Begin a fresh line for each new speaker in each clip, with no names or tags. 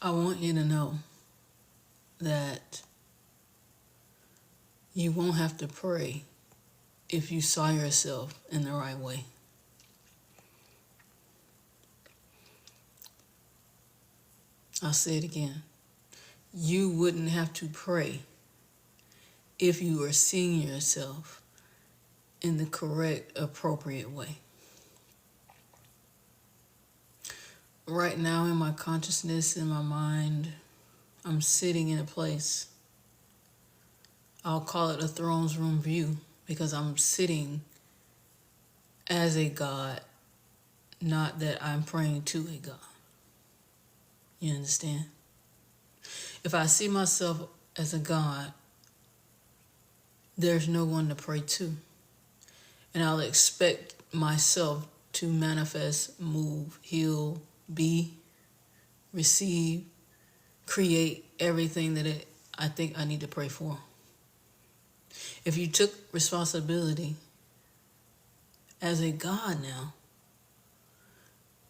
I want you to know that you won't have to pray if you saw yourself in the right way. I'll say it again. You wouldn't have to pray if you were seeing yourself in the correct, appropriate way. Right now in my consciousness, in my mind, I'm sitting in a place, I'll call it a throne's room view, because I'm sitting as a God, not that I'm praying to a God. You understand? If I see myself as a God, there's no one to pray to. And I'll expect myself to manifest, move, heal, be, receive, create everything that I think I need to pray for. If you took responsibility as a God now,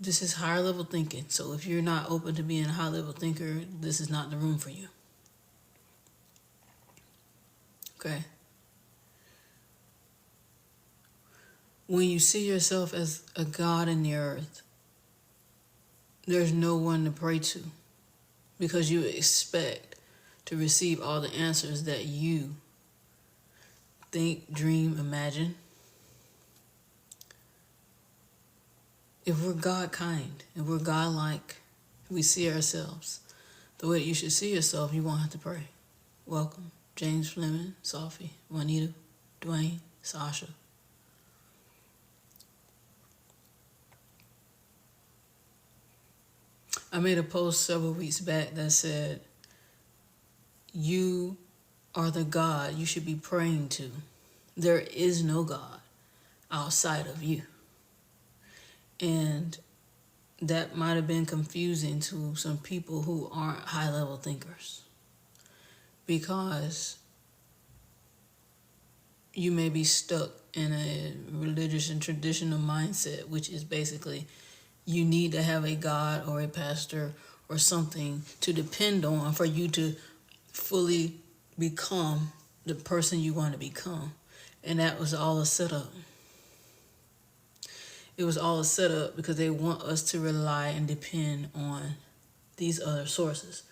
this is higher level thinking. So if you're not open to being a high level thinker, this is not the room for you. Okay? When you see yourself as a God in the earth, there's no one to pray to, because you expect to receive all the answers that you think, dream, imagine. If we're God kind, if we're God like, we see ourselves the way that you should see yourself, you won't have to pray. Welcome, James Fleming, Sophie, Juanita, Dwayne, Sasha. I made a post several weeks back that said, you are the God you should be praying to. There is no God outside of you. And that might have been confusing to some people who aren't high-level thinkers, because you may be stuck in a religious and traditional mindset, which is basically you need to have a God or a pastor or something to depend on for you to fully become the person you want to become. And that was all a setup. It was all a setup because they want us to rely and depend on these other sources.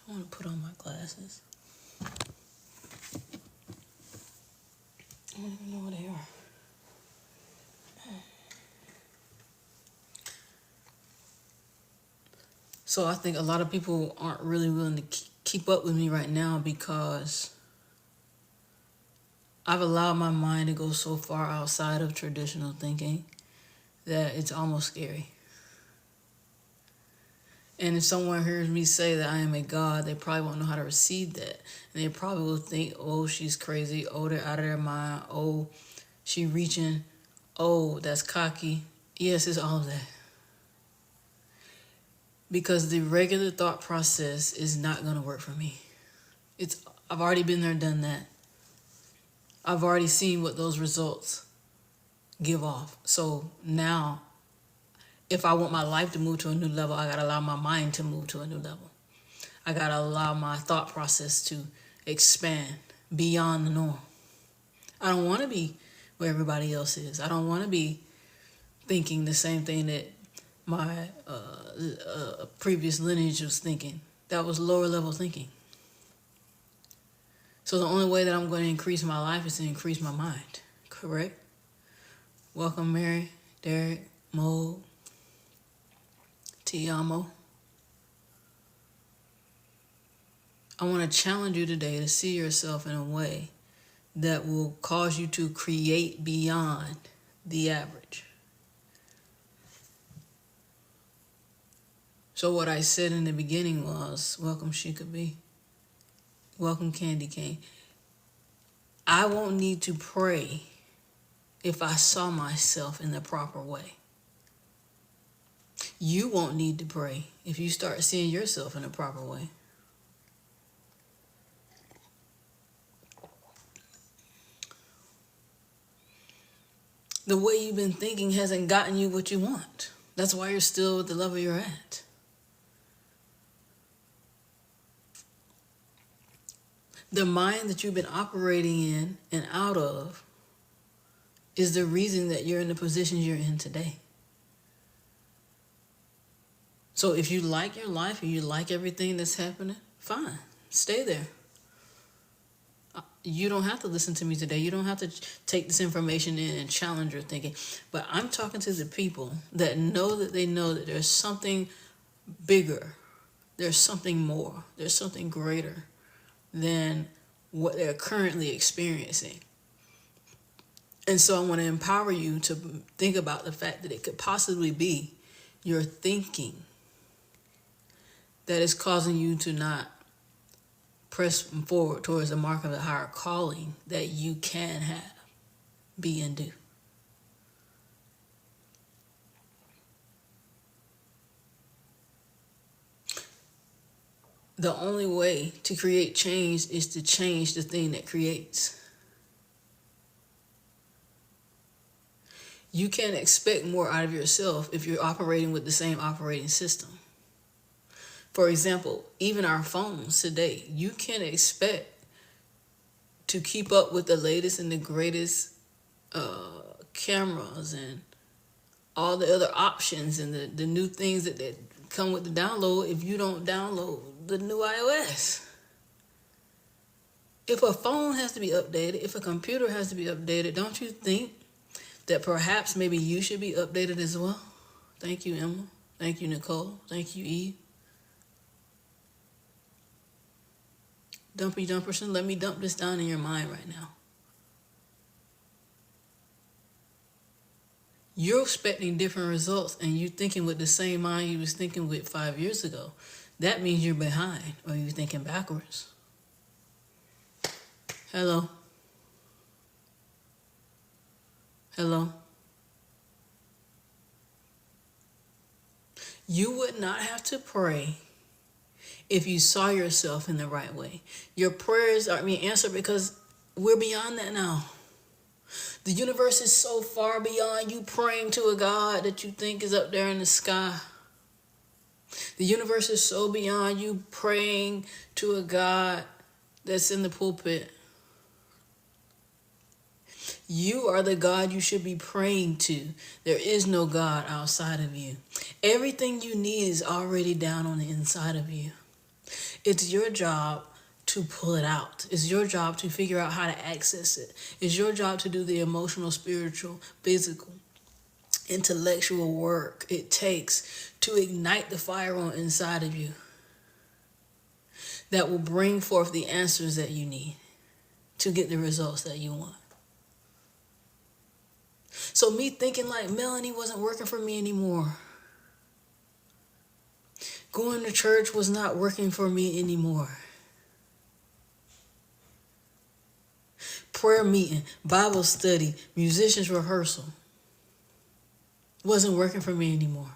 I want to put on my glasses. I don't even know where they are. So I think a lot of people aren't really willing to keep up with me right now, because I've allowed my mind to go so far outside of traditional thinking that it's almost scary. And if someone hears me say that I am a God, they probably won't know how to receive that. And they probably will think, oh, she's crazy. Oh, they're out of their mind. Oh, she reaching. Oh, that's cocky. Yes, it's all of that. Because the regular thought process is not going to work for me. I've already been there, done that. I've already seen what those results give off. So now, if I want my life to move to a new level, I got to allow my mind to move to a new level. I got to allow my thought process to expand beyond the norm. I don't want to be where everybody else is. I don't want to be thinking the same thing that my previous lineage was thinking. That was lower level thinking. So the only way that I'm going to increase my life is to increase my mind. Correct? Welcome, Mary, Derek, Mo, Tiamo. I want to challenge you today to see yourself in a way that will cause you to create beyond the average. So what I said in the beginning was, welcome Sheikah B. Welcome Candy Cane. I won't need to pray if I saw myself in the proper way. You won't need to pray if you start seeing yourself in the proper way. The way you've been thinking hasn't gotten you what you want. That's why you're still at the level you're at. The mind that you've been operating in and out of is the reason that you're in the position you're in today. So if you like your life and you like everything that's happening, fine, stay there. You don't have to listen to me today. You don't have to take this information in and challenge your thinking. But I'm talking to the people that know that they know that there's something bigger. There's something more. There's something greater than what they're currently experiencing. And so I want to empower you to think about the fact that it could possibly be your thinking that is causing you to not press forward towards the mark of the higher calling that you can have, be, and do. The only way to create change is to change the thing that creates. You can't expect more out of yourself if you're operating with the same operating system. For example, even our phones today, you can't expect to keep up with the latest and the greatest cameras and all the other options and the new things that come with the download if you don't download the new iOS. If a phone has to be updated, if a computer has to be updated, don't you think that perhaps maybe you should be updated as well? Thank you, Emma. Thank you, Nicole. Thank you, Eve. Dumpy Dumperson, let me dump this down in your mind right now. You're expecting different results and you're thinking with the same mind you was thinking with 5 years ago. That means you're behind or you're thinking backwards. Hello? Hello? You would not have to pray if you saw yourself in the right way. Your prayers are being answered because we're beyond that now. The universe is so far beyond you praying to a God that you think is up there in the sky. The universe is so beyond you praying to a God that's in the pulpit. You are the God you should be praying to. There is no God outside of you. Everything you need is already down on the inside of you. It's your job to pull it out. It's your job to figure out how to access it. It's your job to do the emotional, spiritual, physical, intellectual work it takes to ignite the fire on inside of you that will bring forth the answers that you need to get the results that you want. So me thinking like Melanie wasn't working for me anymore. Going to church was not working for me anymore. Prayer meeting, Bible study, musicians rehearsal wasn't working for me anymore.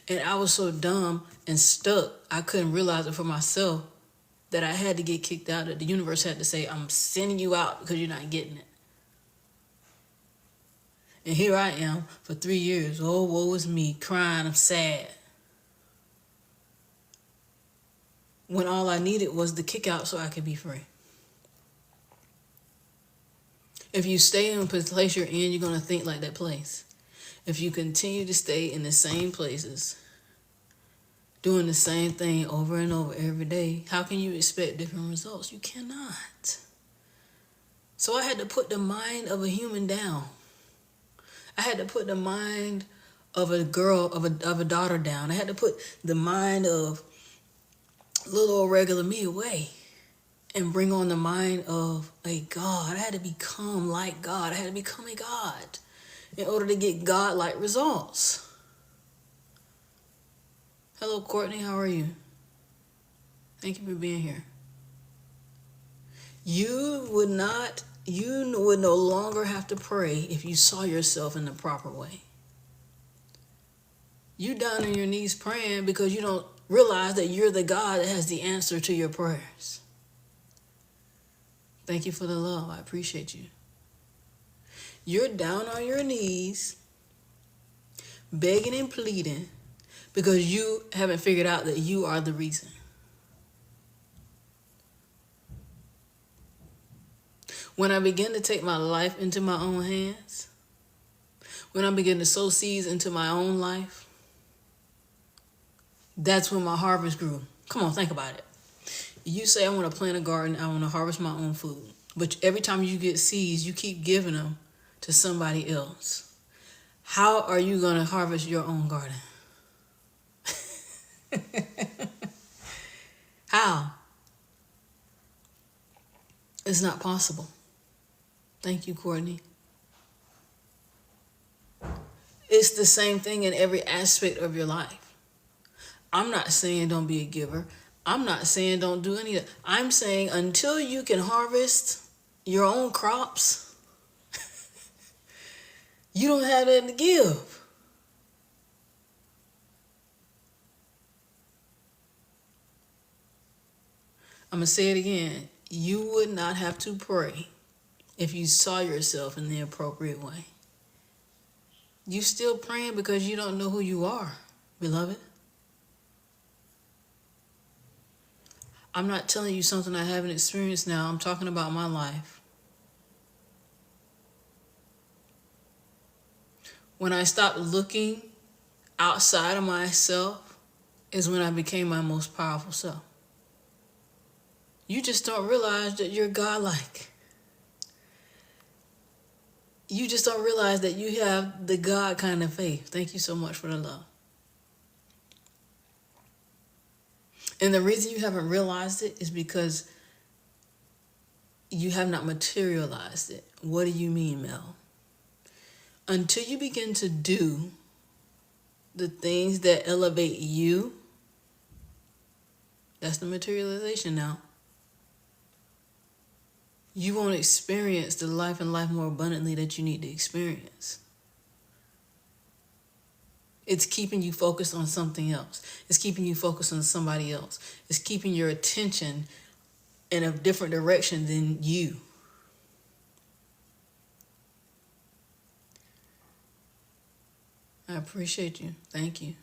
And I was so dumb and stuck, I couldn't realize it for myself that I had to get kicked out. That the universe had to say, I'm sending you out because you're not getting it. And here I am for 3 years. Oh, woe is me, crying, I'm sad. When all I needed was the kick out so I could be free. If you stay in the place you're in, you're going to think like that place. If you continue to stay in the same places, doing the same thing over and over every day, how can you expect different results? You cannot. So I had to put the mind of a human down. I had to put the mind of a girl, of a daughter down. I had to put the mind of little old regular me away and bring on the mind of a God. I had to become like God. I had to become a God in order to get God-like results. Hello, Courtney. How are you? Thank you for being here. You would no longer have to pray if you saw yourself in the proper way. You down on your knees praying because you don't realize that you're the God that has the answer to your prayers. Thank you for the love. I appreciate you. You're down on your knees, begging and pleading because you haven't figured out that you are the reason. When I begin to take my life into my own hands, when I begin to sow seeds into my own life, that's when my harvest grew. Come on, think about it. You say, I want to plant a garden, I want to harvest my own food. But every time you get seeds, you keep giving them to somebody else. How are you going to harvest your own garden? How? It's not possible. Thank you, Courtney. It's the same thing in every aspect of your life. I'm not saying don't be a giver. I'm not saying don't do any of that. I'm saying until you can harvest your own crops, you don't have that to give. I'm going to say it again. You would not have to pray if you saw yourself in the appropriate way. You still praying because you don't know who you are, beloved. I'm not telling you something I haven't experienced now. I'm talking about my life. When I stopped looking outside of myself is when I became my most powerful self. You just don't realize that you're godlike. You just don't realize that you have the God kind of faith. Thank you so much for the love. And the reason you haven't realized it is because you have not materialized it. What do you mean, Mel? Until you begin to do the things that elevate you, that's the materialization now. You won't experience the life and life more abundantly that you need to experience. It's keeping you focused on something else. It's keeping you focused on somebody else. It's keeping your attention in a different direction than you. I appreciate you. Thank you.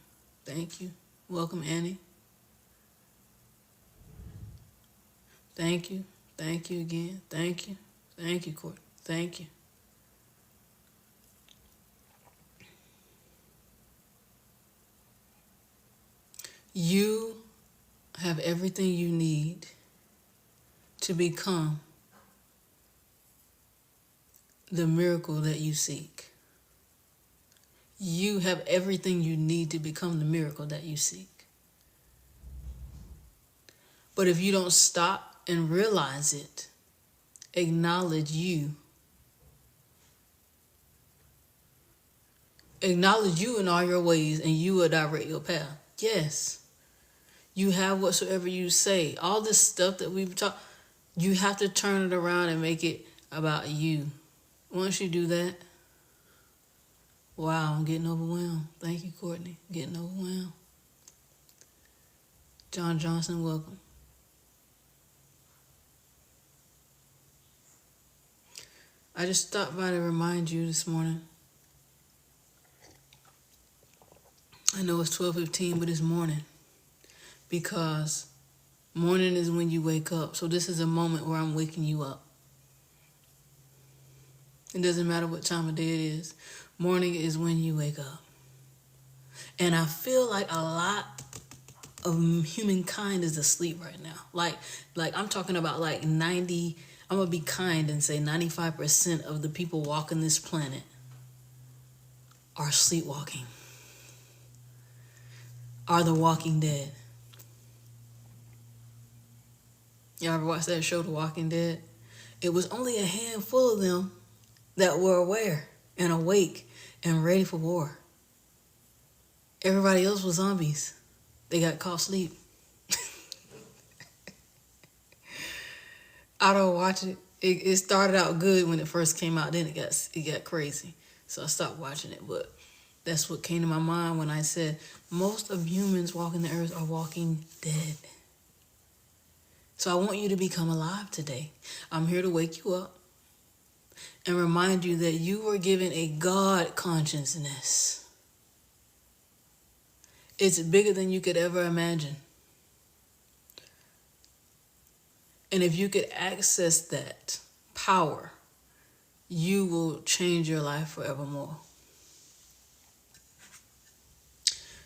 Thank you. Welcome, Annie. Thank you. Thank you again. Thank you. Thank you, Court. Thank you. You have everything you need to become the miracle that you seek. You have everything you need to become the miracle that you seek. But if you don't stop and realize it, acknowledge you. Acknowledge you in all your ways and you will direct your path. Yes. You have whatsoever you say. All this stuff that we've talked, you have to turn it around and make it about you. Once you do that, wow, I'm getting overwhelmed. Thank you, Courtney. Getting overwhelmed. John Johnson, welcome. I just stopped by to remind you this morning. I know it's 12:15, but it's morning. Because morning is when you wake up. So this is a moment where I'm waking you up. It doesn't matter what time of day it is. Morning is when you wake up. And I feel like a lot of humankind is asleep right now. Like I'm talking about like 90, I'm going to be kind and say 95% of the people walking this planet are sleepwalking. Are the Walking Dead. Y'all ever watch that show, The Walking Dead? It was only a handful of them that were aware and awake and ready for war. Everybody else was zombies. They got caught asleep. I don't watch it. It started out good when it first came out. Then it got crazy. So I stopped watching it. But that's what came to my mind when I said most of humans walking the earth are walking dead. So I want you to become alive today. I'm here to wake you up and remind you that you were given a God consciousness. It's bigger than you could ever imagine. And if you could access that power, you will change your life forevermore.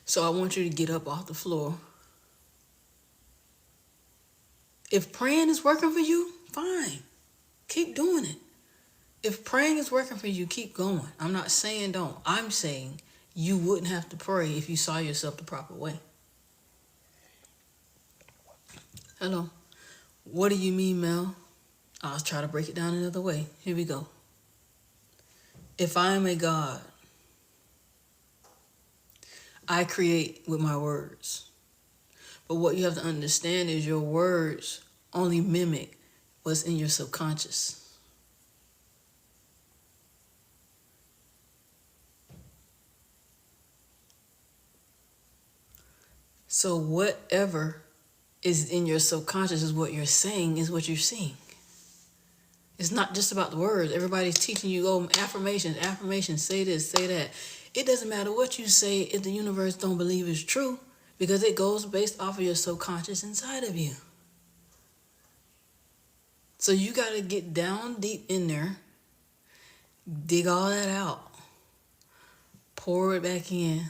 So I want you to get up off the floor. If praying is working for you, fine. Keep doing it. If praying is working for you, keep going. I'm not saying don't. I'm saying you wouldn't have to pray if you saw yourself the proper way. Hello. What do you mean, Mel? I'll try to break it down another way. Here we go. If I am a God, I create with my words. But what you have to understand is your words only mimic what's in your subconscious. So whatever is in your subconscious is what you're saying, is what you're seeing. It's not just about the words. Everybody's teaching you, affirmations, say this, say that. It doesn't matter what you say if the universe don't believe it's true, because it goes based off of your subconscious inside of you. So you got to get down deep in there, dig all that out, pour it back in,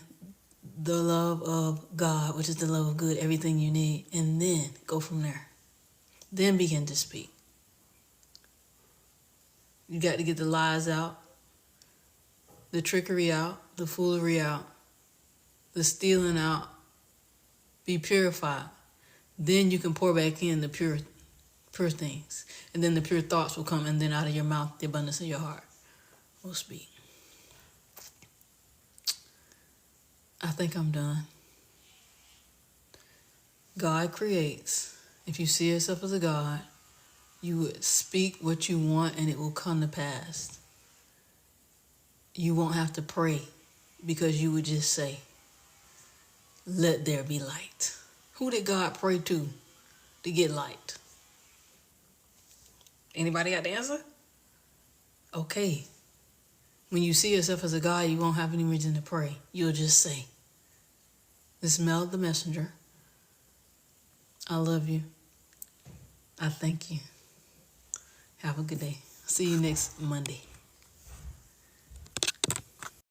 the love of God, which is the love of good, everything you need, and then go from there. Then begin to speak. You got to get the lies out, the trickery out, the foolery out, the stealing out. Be purified. Then you can pour back in the pure things. And then the pure thoughts will come, and then out of your mouth, the abundance of your heart will speak. I think I'm done. God creates. If you see yourself as a God, you would speak what you want and it will come to pass. You won't have to pray, because you would just say, let there be light. Who did God pray to get light? Anybody got the answer? Okay. When you see yourself as a God, you won't have any reason to pray. You'll just say, this is Mel the Messenger. I love you. I thank you. Have a good day. See you next Monday.